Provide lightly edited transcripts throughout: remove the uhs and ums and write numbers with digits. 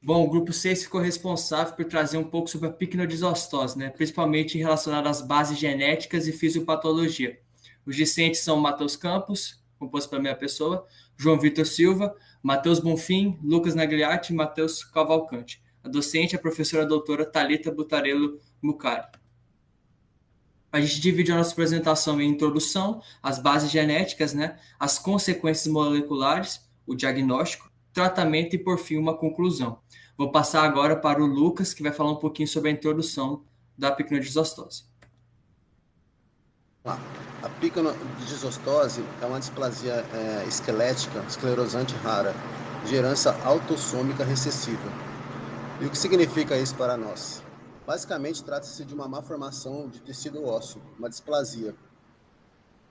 Bom, o grupo 6 ficou responsável por trazer um pouco sobre a picnodisostose, né? Principalmente relacionado às bases genéticas e fisiopatologia. Os discentes são Matheus Campos, composto pela minha pessoa, João Vitor Silva, Matheus Bonfim, Lucas Nagliatti e Matheus Cavalcante. A docente é a professora doutora Thalita Butarello Mucari. A gente divide a nossa apresentação em introdução, as bases genéticas, né? As consequências moleculares, o diagnóstico, tratamento e, por fim, uma conclusão. Vou passar agora para o Lucas, que vai falar um pouquinho sobre a introdução da picnodisostose. A picnodisostose é uma displasia esquelética, esclerosante rara, de herança autossômica recessiva. E o que significa isso para nós? Basicamente, trata-se de uma má formação de tecido ósseo, uma displasia,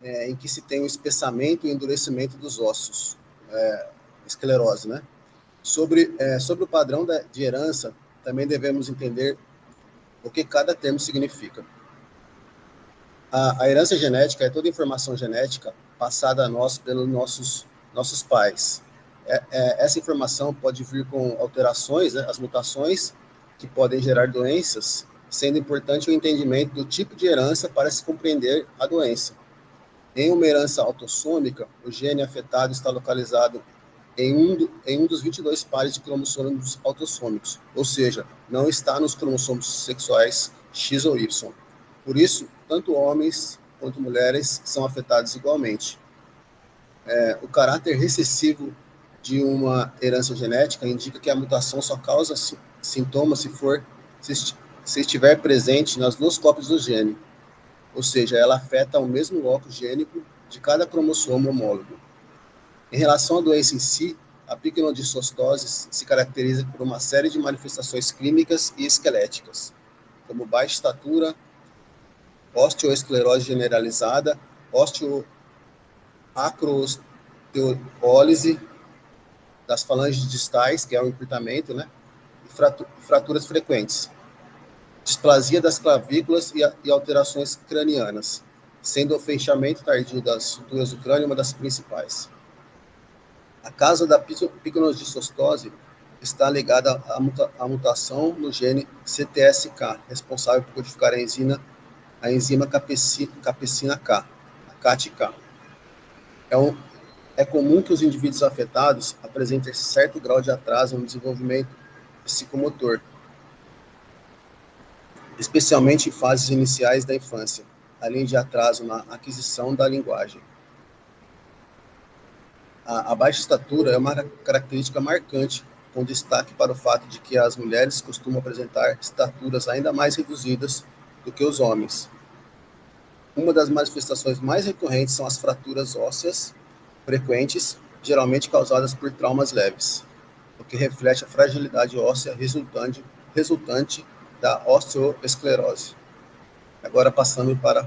em que se tem o espessamento e endurecimento dos ossos, esclerose, né? Sobre o padrão de herança, também devemos entender o que cada termo significa. A herança genética é toda informação genética passada a nós pelos nossos pais. Essa informação pode vir com alterações, né, as mutações, que podem gerar doenças, sendo importante o entendimento do tipo de herança para se compreender a doença. Em uma herança autossômica, o gene afetado está localizado em um dos 22 pares de cromossomos autossômicos, ou seja, não está nos cromossomos sexuais X ou Y. Por isso, tanto homens quanto mulheres são afetados igualmente. O caráter recessivo de uma herança genética indica que a mutação só causa sintomas se estiver presente nas duas cópias do gene, ou seja, ela afeta o mesmo locus gênico de cada cromossomo homólogo. Em relação à doença em si, a picnodisostose se caracteriza por uma série de manifestações clínicas e esqueléticas, como baixa estatura, osteoesclerose generalizada, osteoacrosteólise das falanges distais, que é o encurtamento, né? E fraturas frequentes, displasia das clavículas e alterações cranianas, sendo o fechamento tardio das suturas do crânio uma das principais. A causa da picnodisostose está ligada à mutação no gene CTSK, responsável por codificar a enzima capecina K, a CAT-K. É comum que os indivíduos afetados apresentem certo grau de atraso no desenvolvimento psicomotor, especialmente em fases iniciais da infância, além de atraso na aquisição da linguagem. A baixa estatura é uma característica marcante, com destaque para o fato de que as mulheres costumam apresentar estaturas ainda mais reduzidas do que os homens. Uma das manifestações mais recorrentes são as fraturas ósseas frequentes, geralmente causadas por traumas leves, o que reflete a fragilidade óssea resultante da osteoesclerose. Agora passando para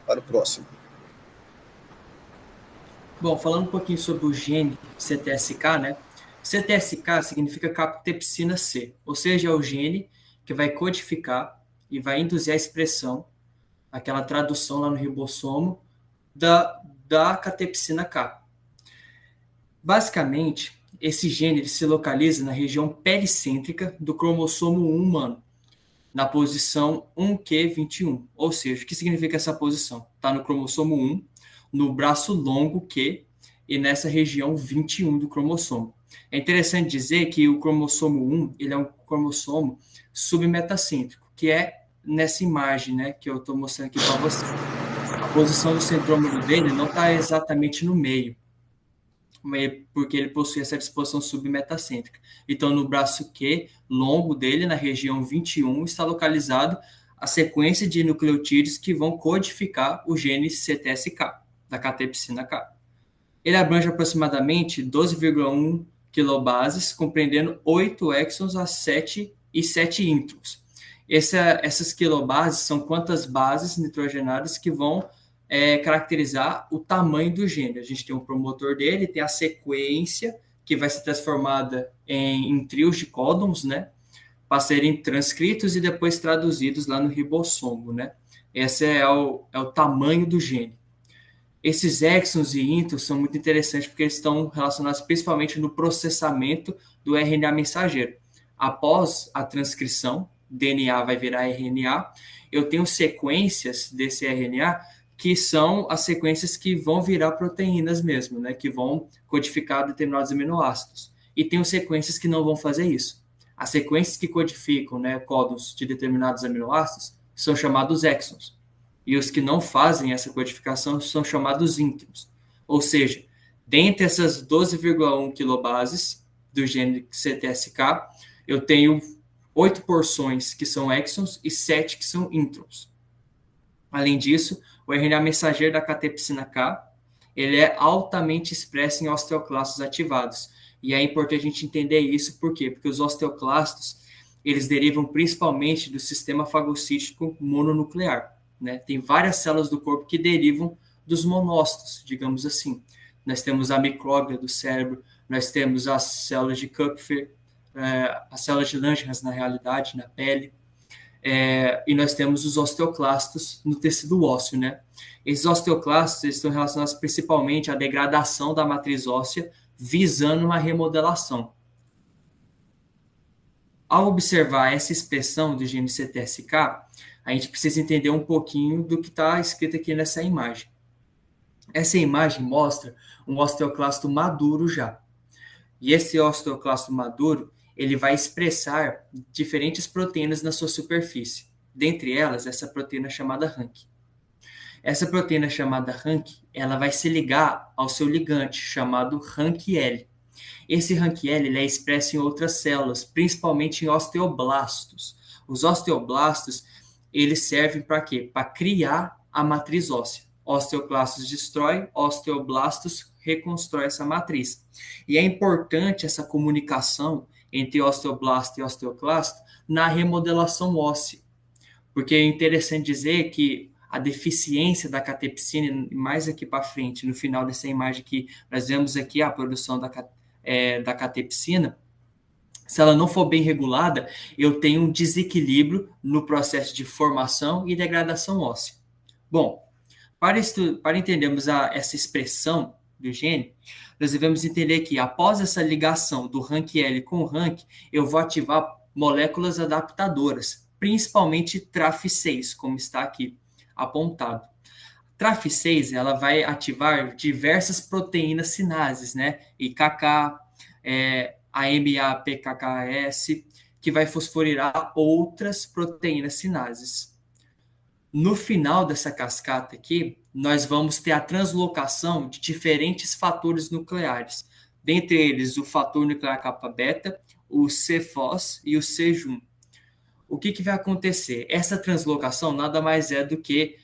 o próximo. Bom, falando um pouquinho sobre o gene CTSK, né? CTSK significa captepsina C, ou seja, é o gene que vai codificar e vai induzir a expressão, aquela tradução lá no ribossomo da catepsina K. Basicamente, esse gene ele se localiza na região pericêntrica do cromossomo 1 humano, na posição 1q21. Ou seja, o que significa essa posição? Está no cromossomo 1, no braço longo Q e nessa região 21 do cromossomo. É interessante dizer que o cromossomo 1 ele é um cromossomo submetacêntrico, que é nessa imagem, né, que eu estou mostrando aqui para você. A posição do centrômero dele não está exatamente no meio, porque ele possui essa disposição submetacêntrica. Então, no braço Q longo dele, na região 21, está localizado a sequência de nucleotídeos que vão codificar o gene CTSK, da catepsina K. Ele abrange aproximadamente 12,1 quilobases, compreendendo 8 exons a 7 e 7 introns. Essas quilobases são quantas bases nitrogenadas que vão caracterizar o tamanho do gene. A gente tem o promotor dele, tem a sequência, que vai ser transformada em trios de códons, né? Para serem transcritos e depois traduzidos lá no ribossomo, né? Esse é o tamanho do gene. Esses exons e introns são muito interessantes porque eles estão relacionados principalmente no processamento do RNA mensageiro. após a transcrição, DNA vai virar RNA, eu tenho sequências desse RNA que são as sequências que vão virar proteínas mesmo, né, que vão codificar determinados aminoácidos. E tem sequências que não vão fazer isso. As sequências que codificam, né, códons de determinados aminoácidos são chamados exons. E os que não fazem essa codificação são chamados introns. Ou seja, dentre essas 12,1 kilobases do gene CTSK, eu tenho 8 porções que são exons e 7 que são introns. Além disso, o RNA mensageiro da catepsina K, ele é altamente expresso em osteoclastos ativados. E é importante a gente entender isso, por quê? Porque os osteoclastos, eles derivam principalmente do sistema fagocítico mononuclear, né? Tem várias células do corpo que derivam dos monócitos, digamos assim. Nós temos a micróglia do cérebro, nós temos as células de Kupfer, as células de Langerhans, na realidade, na pele, e nós temos os osteoclastos no tecido ósseo, né? Esses osteoclastos estão relacionados principalmente à degradação da matriz óssea, visando uma remodelação. Ao observar essa expressão do gene CTSK, a gente precisa entender um pouquinho do que está escrito aqui nessa imagem. Essa imagem mostra um osteoclasto maduro já. E esse osteoclasto maduro, ele vai expressar diferentes proteínas na sua superfície. Dentre elas, essa proteína chamada RANK. Essa proteína chamada RANK, ela vai se ligar ao seu ligante, chamado RANKL. Esse RANKL ele é expresso em outras células, principalmente em osteoblastos. Os osteoblastos, eles servem para quê? Para criar a matriz óssea. Osteoclastos destrói, osteoblastos reconstrói essa matriz. E é importante essa comunicação entre osteoblasto e osteoclasto na remodelação óssea. Porque é interessante dizer que a deficiência da catepsina, mais aqui para frente, no final dessa imagem que nós vemos aqui a produção da catepsina, se ela não for bem regulada, eu tenho um desequilíbrio no processo de formação e degradação óssea. Bom, para entendermos essa expressão do gene, nós devemos entender que após essa ligação do RANKL com o RANK, eu vou ativar moléculas adaptadoras, principalmente TRAF6, como está aqui apontado. TRAF6, ela vai ativar diversas proteínas sinases, né? IKK, AMA-PKKS, que vai fosforilar outras proteínas sinases. No final dessa cascata aqui, nós vamos ter a translocação de diferentes fatores nucleares. Dentre eles, o fator nuclear kappa-beta, o CFOS e o CJUN. O que vai acontecer? Essa translocação nada mais é do que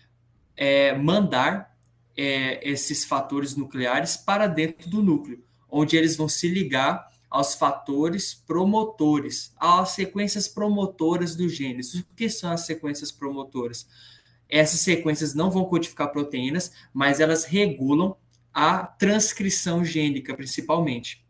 mandar esses fatores nucleares para dentro do núcleo, onde eles vão se ligar aos fatores promotores, às sequências promotoras dos genes. O que são as sequências promotoras? Essas sequências não vão codificar proteínas, mas elas regulam a transcrição gênica, principalmente.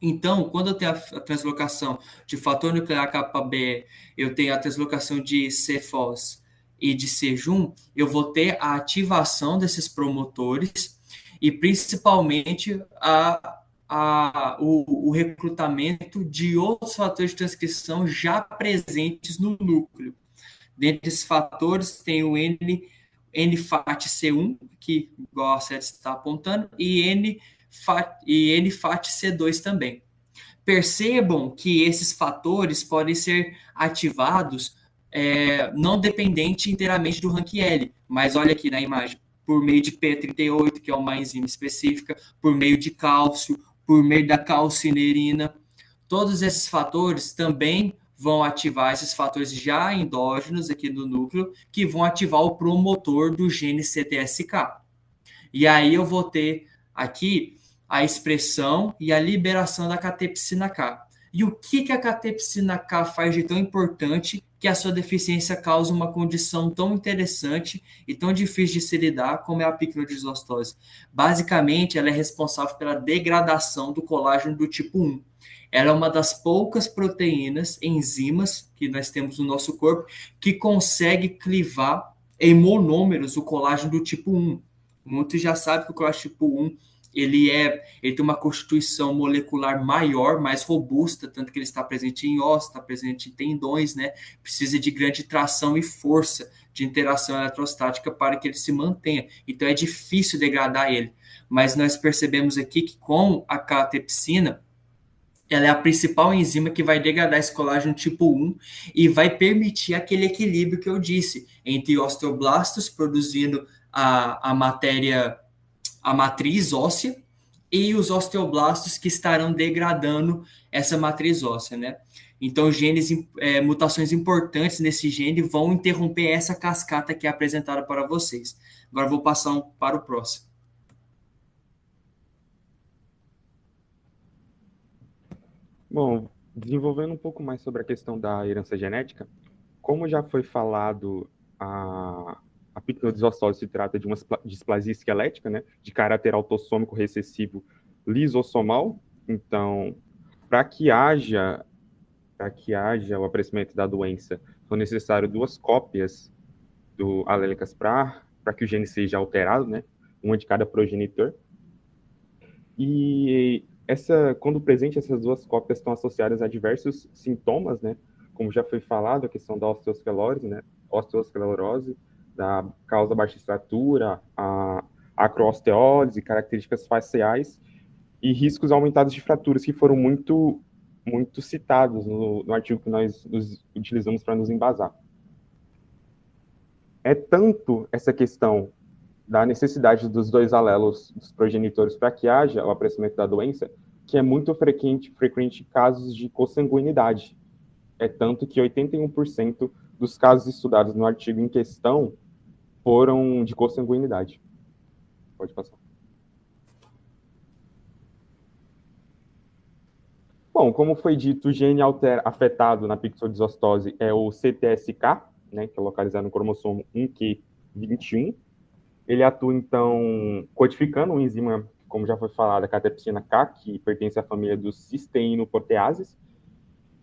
Então, quando eu tenho a translocação de fator nuclear kappa-B, eu tenho a translocação de CFOS e de CJUN, eu vou ter a ativação desses promotores e, principalmente, o recrutamento de outros fatores de transcrição já presentes no núcleo. Dentre esses fatores, tem o NFAT-C1, que, igual a Sete está apontando, e NFAT-C2 também. Percebam que esses fatores podem ser ativados não dependente inteiramente do RANKL, mas olha aqui na imagem, por meio de P38, que é uma enzima específica, por meio de cálcio, por meio da calcinerina. Todos esses fatores também vão ativar esses fatores já endógenos aqui no núcleo, que vão ativar o promotor do gene CTSK. E aí eu vou ter aqui a expressão e a liberação da catepsina K. E o que a catepsina K faz de tão importante que a sua deficiência causa uma condição tão interessante e tão difícil de se lidar como é a picnodisostose? Basicamente, ela é responsável pela degradação do colágeno do tipo 1. Ela é uma das poucas proteínas, enzimas, que nós temos no nosso corpo, que consegue clivar em monômeros o colágeno do tipo 1. Muitos já sabem que o colágeno tipo 1 ele tem uma constituição molecular maior, mais robusta, tanto que ele está presente em ossos, está presente em tendões, né? Precisa de grande tração e força de interação eletrostática para que ele se mantenha. Então é difícil degradar ele. Mas nós percebemos aqui que com a catepsina, ela é a principal enzima que vai degradar esse colágeno tipo 1 e vai permitir aquele equilíbrio que eu disse entre osteoblastos produzindo a matéria, a matriz óssea, e os osteoblastos que estarão degradando essa matriz óssea, né? Então, mutações importantes nesse gene vão interromper essa cascata que é apresentada para vocês. Agora eu vou passar para o próximo. Bom, desenvolvendo um pouco mais sobre a questão da herança genética, como já foi falado, a picnodisostose se trata de uma displasia esquelética, né, de caráter autossômico recessivo lisossomal. Então, para que haja o aparecimento da doença, são necessárias 2 cópias alélicas para que o gene seja alterado, né, uma de cada progenitor. E quando presente, essas 2 cópias estão associadas a diversos sintomas, né? Como já foi falado, a questão da osteosclerose, né? Osteosclerose, da causa baixa estatura, a acroosteose, características faciais e riscos aumentados de fraturas que foram muito citados no artigo que nós utilizamos para nos embasar. É tanto essa questão da necessidade dos 2 alelos dos progenitores para que haja o aparecimento da doença, que é muito frequente casos de consanguinidade. É tanto que 81% dos casos estudados no artigo em questão foram de consanguinidade. Pode passar. Bom, como foi dito, o gene afetado na pictodisostose é o CTSK, né, que é localizado no cromossomo 1q21. Ele atua, então, codificando uma enzima, como já foi falado, a catepsina K, que pertence à família dos cisteínoproteases.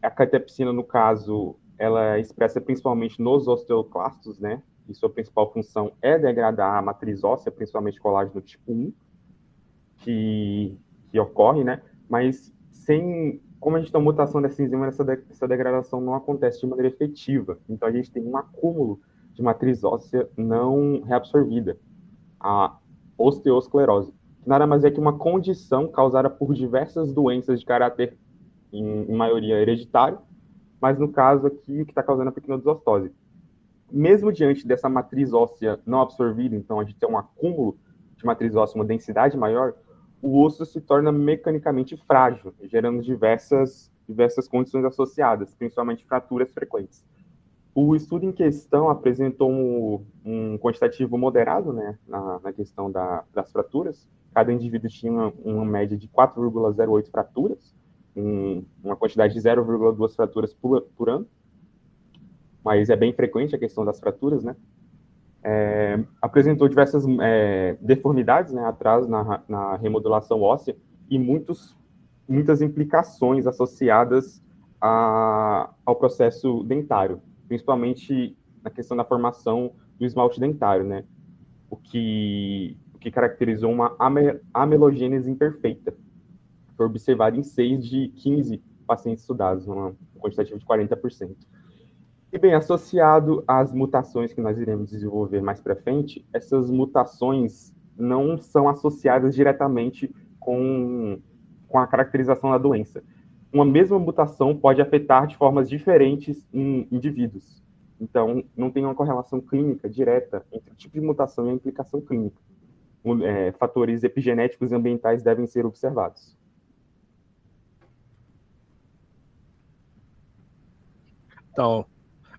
A catepsina, no caso, ela é expressa principalmente nos osteoclastos, né? E sua principal função é degradar a matriz óssea, principalmente colágeno tipo 1, que ocorre, né? Mas como a gente tem uma mutação dessa enzima, essa degradação não acontece de maneira efetiva. Então, a gente tem um acúmulo de matriz óssea não reabsorvida, a osteosclerose, que nada mais é que uma condição causada por diversas doenças de caráter, em maioria, hereditário, mas no caso aqui, o que está causando a picnodisostose. Mesmo diante dessa matriz óssea não absorvida, então a gente tem um acúmulo de matriz óssea, uma densidade maior, o osso se torna mecanicamente frágil, gerando diversas condições associadas, principalmente fraturas frequentes. O estudo em questão apresentou um quantitativo moderado, né, na questão das fraturas. Cada indivíduo tinha uma média de 4,08 fraturas, uma quantidade de 0,2 fraturas por ano, mas é bem frequente a questão das fraturas, né? Apresentou diversas deformidades, né, atrasos na remodulação óssea e muitas implicações associadas ao processo dentário, principalmente na questão da formação do esmalte dentário, né? O que caracterizou uma amelogênese imperfeita. Foi observado em 6 de 15 pacientes estudados, um quantitativo de 40%. E bem, associado às mutações que nós iremos desenvolver mais para frente, essas mutações não são associadas diretamente com a caracterização da doença. Uma mesma mutação pode afetar de formas diferentes em indivíduos. Então, não tem uma correlação clínica direta entre o tipo de mutação e a implicação clínica. Fatores epigenéticos e ambientais devem ser observados. Então,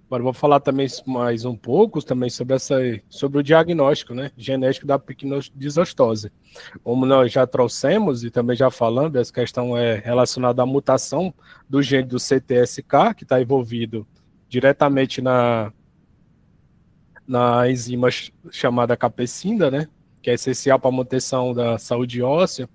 agora vou falar também mais um pouco também sobre o diagnóstico, né, genético da picnodisostose. Como nós já trouxemos e também já falamos, essa questão é relacionada à mutação do gene do CTSK, que está envolvido diretamente na enzima chamada capecina, né, que é essencial para a manutenção da saúde óssea.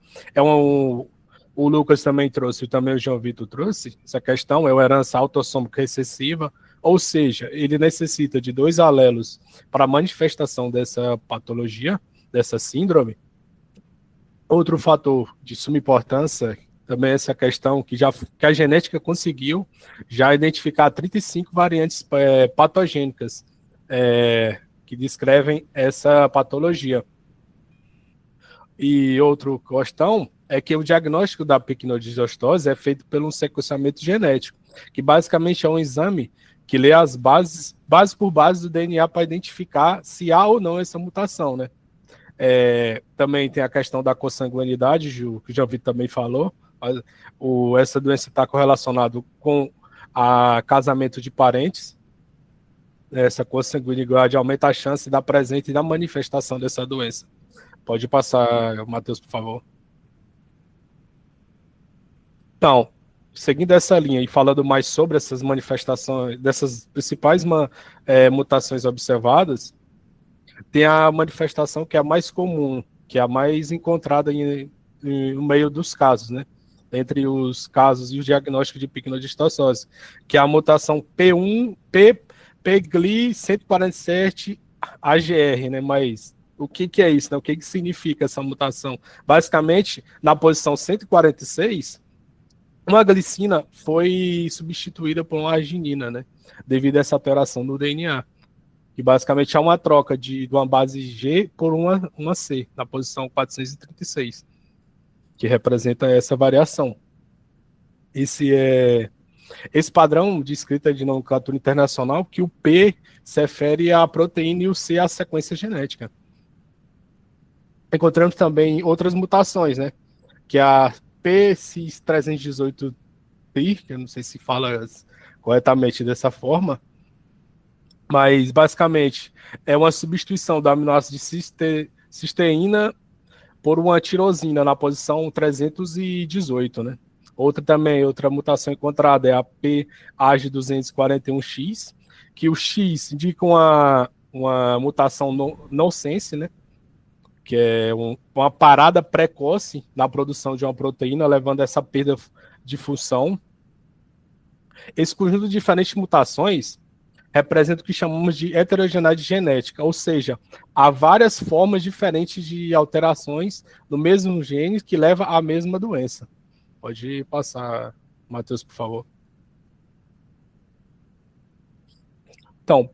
O Lucas também trouxe, e também o João Vitor trouxe, essa questão é uma herança autossômica recessiva, ou seja, ele necessita de 2 alelos para a manifestação dessa patologia, dessa síndrome. Outro fator de suma importância também é essa questão que a genética conseguiu já identificar 35 variantes patogênicas que descrevem essa patologia. E outra questão é que o diagnóstico da picnodisostose é feito pelo um sequenciamento genético, que basicamente é um exame que lê as bases por base do DNA para identificar se há ou não essa mutação, né? Também tem a questão da consanguinidade, que o João Vitor também falou. Essa doença está correlacionada com a casamento de parentes. Essa consanguinidade aumenta a chance da presença e da manifestação dessa doença. Pode passar, Matheus, por favor. Então, seguindo essa linha e falando mais sobre essas manifestações, dessas principais mutações observadas, tem a manifestação que é a mais comum, que é a mais encontrada no meio dos casos, né? Entre os casos e o diagnóstico de picnodistosose, que é a mutação PGLI 147 AGR, né? Mas o que é isso, né? O que significa essa mutação? Basicamente, na posição 146, uma glicina foi substituída por uma arginina, né? Devido a essa alteração no DNA. Que basicamente é uma troca de uma base G por uma C, na posição 436, que representa essa variação. Esse padrão de escrita de nomenclatura internacional, que o P se refere à proteína e o C à sequência genética. Encontramos também outras mutações, né? Que é a P318T, que eu não sei se fala corretamente dessa forma, mas basicamente é uma substituição do aminoácido de cisteína por uma tirosina na posição 318, né? Outra mutação encontrada é a PAG241X, que o X indica uma mutação nonsense, né? Que é uma parada precoce na produção de uma proteína, levando a essa perda de função. Esse conjunto de diferentes mutações representa o que chamamos de heterogeneidade genética, ou seja, há várias formas diferentes de alterações no mesmo gene que leva à mesma doença. Pode passar, Matheus, por favor. Então,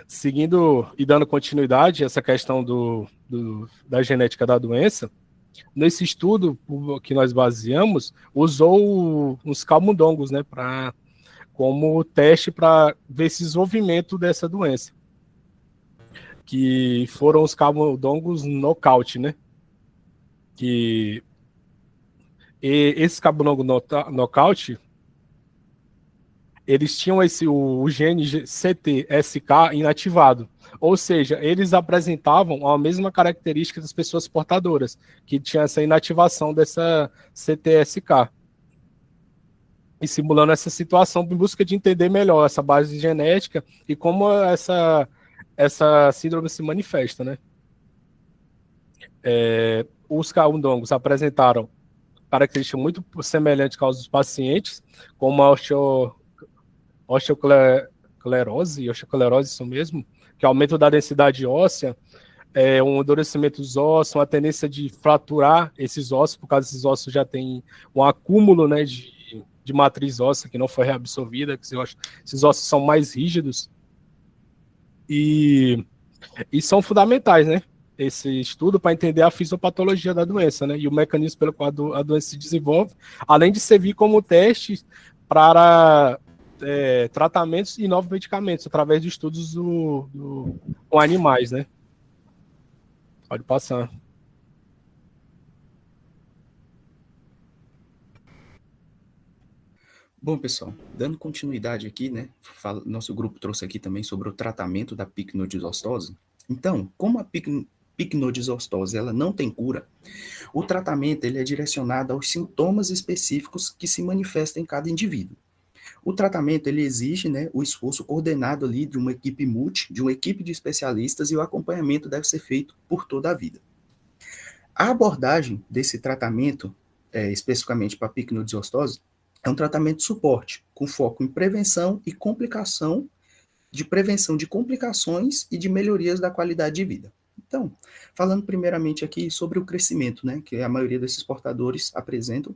seguindo e dando continuidade a essa questão da genética da doença, nesse estudo que nós baseamos, usou os camundongos, né, como teste para ver esse desenvolvimento dessa doença, que foram os camundongos nocaute, né? Esses camundongos nocaute, eles tinham o gene CTSK inativado, ou seja, eles apresentavam a mesma característica das pessoas portadoras, que tinha essa inativação dessa CTSK. E simulando essa situação em busca de entender melhor essa base genética e como essa síndrome se manifesta, né? Os camundongos apresentaram características muito semelhantes com as dos pacientes, como a osteoclerose, isso mesmo, que é aumento da densidade óssea, um endurecimento dos ossos, uma tendência de fraturar esses ossos, por causa desses ossos já tem um acúmulo, né, de matriz óssea que não foi reabsorvida, que esses ossos são mais rígidos e são fundamentais, né? Esse estudo para entender a fisiopatologia da doença, né? E o mecanismo pelo qual a doença se desenvolve, além de servir como teste para tratamentos e novos medicamentos, através de estudos com animais, né? Pode passar. Bom, pessoal, dando continuidade aqui, né? Nosso grupo trouxe aqui também sobre o tratamento da picnodisostose. Então, como a picnodisostose ela não tem cura, o tratamento ele é direcionado aos sintomas específicos que se manifestam em cada indivíduo. O tratamento ele exige, né, o esforço coordenado ali de uma equipe de uma equipe de especialistas, e o acompanhamento deve ser feito por toda a vida. A abordagem desse tratamento, especificamente para a picnodisostose, é um tratamento de suporte, com foco em prevenção e prevenção de complicações e de melhorias da qualidade de vida. Então, falando primeiramente aqui sobre o crescimento, né, que a maioria desses portadores apresentam,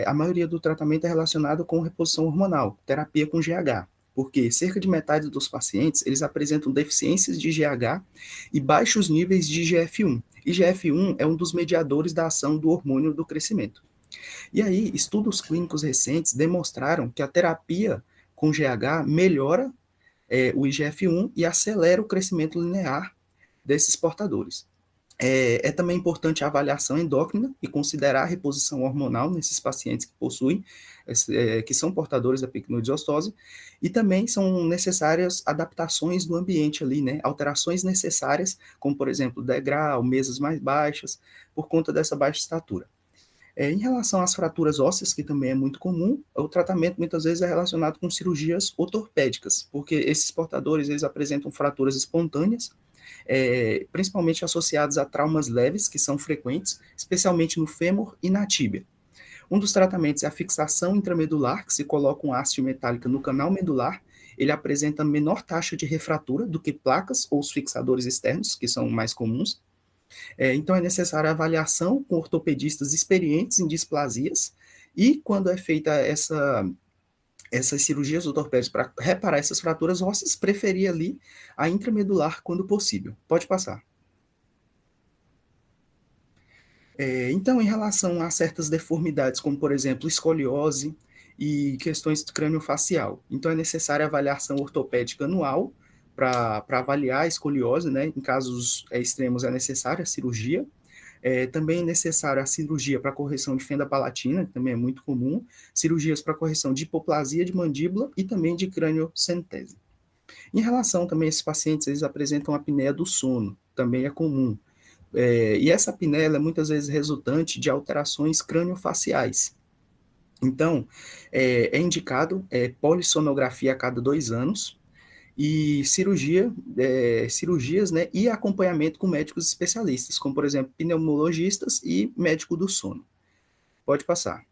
a maioria do tratamento é relacionado com reposição hormonal, terapia com GH, porque cerca de metade dos pacientes, eles apresentam deficiências de GH e baixos níveis de IGF-1. IGF-1 é um dos mediadores da ação do hormônio do crescimento. E aí, estudos clínicos recentes demonstraram que a terapia com GH melhora o IGF-1 e acelera o crescimento linear desses portadores. É também importante a avaliação endócrina e considerar a reposição hormonal nesses pacientes que possuem, que são portadores da picnodisostose, e também são necessárias adaptações do ambiente ali, né? Alterações necessárias, como, por exemplo, degrau, mesas mais baixas, por conta dessa baixa estatura. Em relação às fraturas ósseas, que também é muito comum, o tratamento muitas vezes é relacionado com cirurgias ortopédicas, porque esses portadores eles apresentam fraturas espontâneas, principalmente associados a traumas leves, que são frequentes, especialmente no fêmur e na tíbia. Um dos tratamentos é a fixação intramedular, que se coloca uma haste metálica no canal medular. Ele apresenta menor taxa de refratura do que placas ou os fixadores externos, que são mais comuns. Então é necessária a avaliação com ortopedistas experientes em displasias, e quando é feita essas cirurgias ortopédicas para reparar essas fraturas ósseas, preferir ali a intramedular quando possível. Pode passar. Então, em relação a certas deformidades, como, por exemplo, escoliose e questões crâniofacial, então é necessária a avaliação ortopédica anual para avaliar a escoliose, né? Em casos extremos é necessária a cirurgia. Também é necessária a cirurgia para correção de fenda palatina, que também é muito comum, cirurgias para correção de hipoplasia de mandíbula e também de craniocentese. Em relação também a esses pacientes, eles apresentam apneia do sono, também é comum. E essa apneia é muitas vezes resultante de alterações craniofaciais. Então, é indicado polissonografia a cada 2 anos, e cirurgias, né, e acompanhamento com médicos especialistas, como, por exemplo, pneumologistas e médico do sono. Pode passar.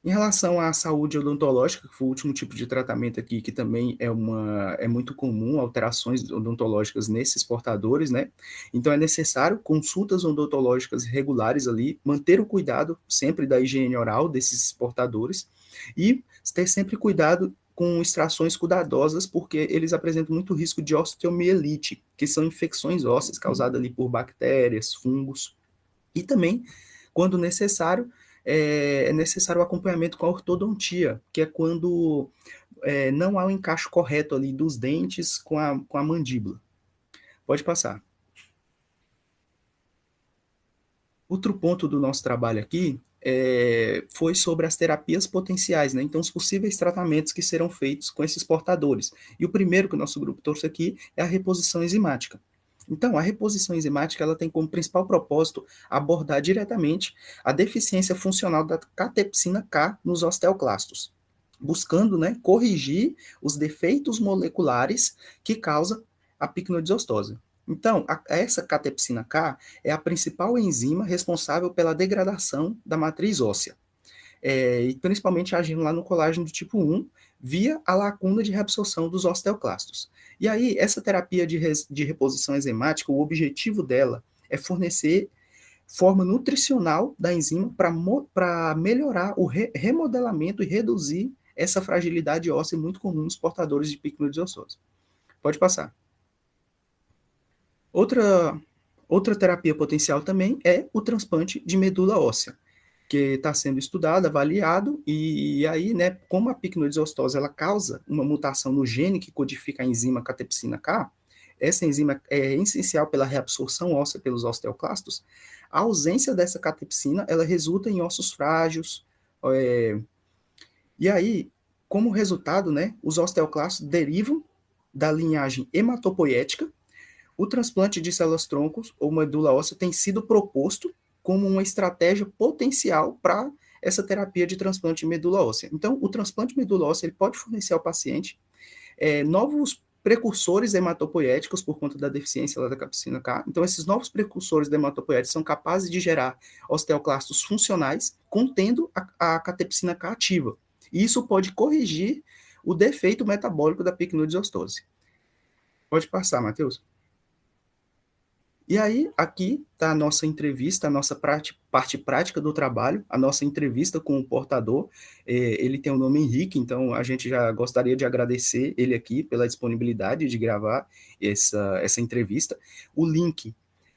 Em relação à saúde odontológica, que foi o último tipo de tratamento aqui, que também é muito comum, alterações odontológicas nesses portadores, né? Então, é necessário consultas odontológicas regulares ali, manter o cuidado sempre da higiene oral desses portadores e ter sempre cuidado com extrações cuidadosas, porque eles apresentam muito risco de osteomielite, que são infecções ósseas causadas ali por bactérias, fungos, e também, quando necessário, é necessário o acompanhamento com a ortodontia, que é quando não há o encaixe correto ali dos dentes com a mandíbula. Pode passar. Outro ponto do nosso trabalho aqui foi sobre as terapias potenciais, né? Então, os possíveis tratamentos que serão feitos com esses portadores. E o primeiro que o nosso grupo trouxe aqui é a reposição enzimática. Então, a reposição enzimática ela tem como principal propósito abordar diretamente a deficiência funcional da catepsina K nos osteoclastos, buscando, né, corrigir os defeitos moleculares que causam a picnodisostose. Então, essa catepsina K é a principal enzima responsável pela degradação da matriz óssea, e principalmente agindo lá no colágeno do tipo 1, via a lacuna de reabsorção dos osteoclastos. E aí, essa terapia de reposição enzimática, o objetivo dela é fornecer forma nutricional da enzima para melhorar o remodelamento e reduzir essa fragilidade óssea muito comum nos portadores de picnodisostose. Pode passar. Outra terapia potencial também é o transplante de medula óssea, que está sendo estudado, avaliado, e aí, né, como a picnodisostose ela causa uma mutação no gene que codifica a enzima catepsina K, essa enzima é essencial pela reabsorção óssea pelos osteoclastos, a ausência dessa catepsina, ela resulta em ossos frágeis, e aí, como resultado, né, os osteoclastos derivam da linhagem hematopoética. O transplante de células-troncos ou medula óssea tem sido proposto como uma estratégia potencial para essa terapia de transplante de medula óssea. Então, o transplante de medula óssea ele pode fornecer ao paciente novos precursores hematopoéticos por conta da deficiência da catepsina K. Então, esses novos precursores hematopoéticos são capazes de gerar osteoclastos funcionais contendo a catepsina K ativa. E isso pode corrigir o defeito metabólico da picnodisostose. Pode passar, Matheus. E aí, aqui está a nossa entrevista, a nossa parte prática do trabalho, a nossa entrevista com o portador. Ele tem o nome Henrique, então a gente já gostaria de agradecer ele aqui pela disponibilidade de gravar essa entrevista. O link,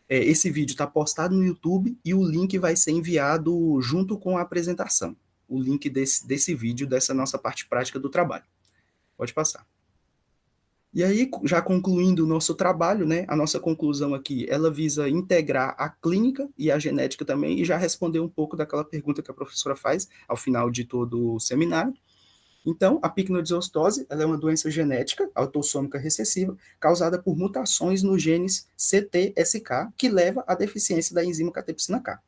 esse vídeo está postado no YouTube e o link vai ser enviado junto com a apresentação. O link desse vídeo, dessa nossa parte prática do trabalho. Pode passar. E aí, já concluindo o nosso trabalho, né, a nossa conclusão aqui, ela visa integrar a clínica e a genética também, e já responder um pouco daquela pergunta que a professora faz ao final de todo o seminário. Então, a picnodisostose, ela é uma doença genética autossômica recessiva, causada por mutações nos genes CTSK, que leva à deficiência da enzima catepsina K,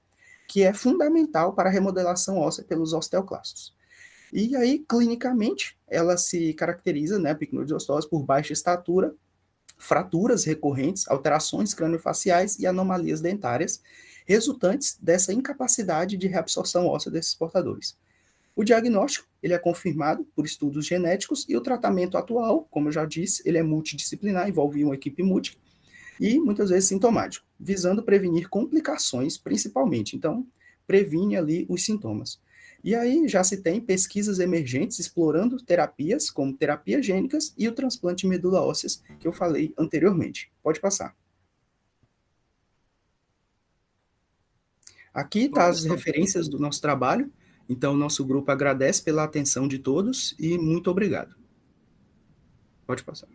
que é fundamental para a remodelação óssea pelos osteoclastos. E aí, clinicamente, ela se caracteriza, né, a picnodisostose, por baixa estatura, fraturas recorrentes, alterações craniofaciais e anomalias dentárias, resultantes dessa incapacidade de reabsorção óssea desses portadores. O diagnóstico, ele é confirmado por estudos genéticos e o tratamento atual, como eu já disse, ele é multidisciplinar, envolve uma equipe múltipla e muitas vezes sintomático, visando prevenir complicações principalmente. Então, previne ali os sintomas. E aí já se tem pesquisas emergentes explorando terapias, como terapias gênicas e o transplante de medula ósseas, que eu falei anteriormente. Pode passar. Aqui está as referências do nosso trabalho. Então, nosso grupo agradece pela atenção de todos e muito obrigado. Pode passar.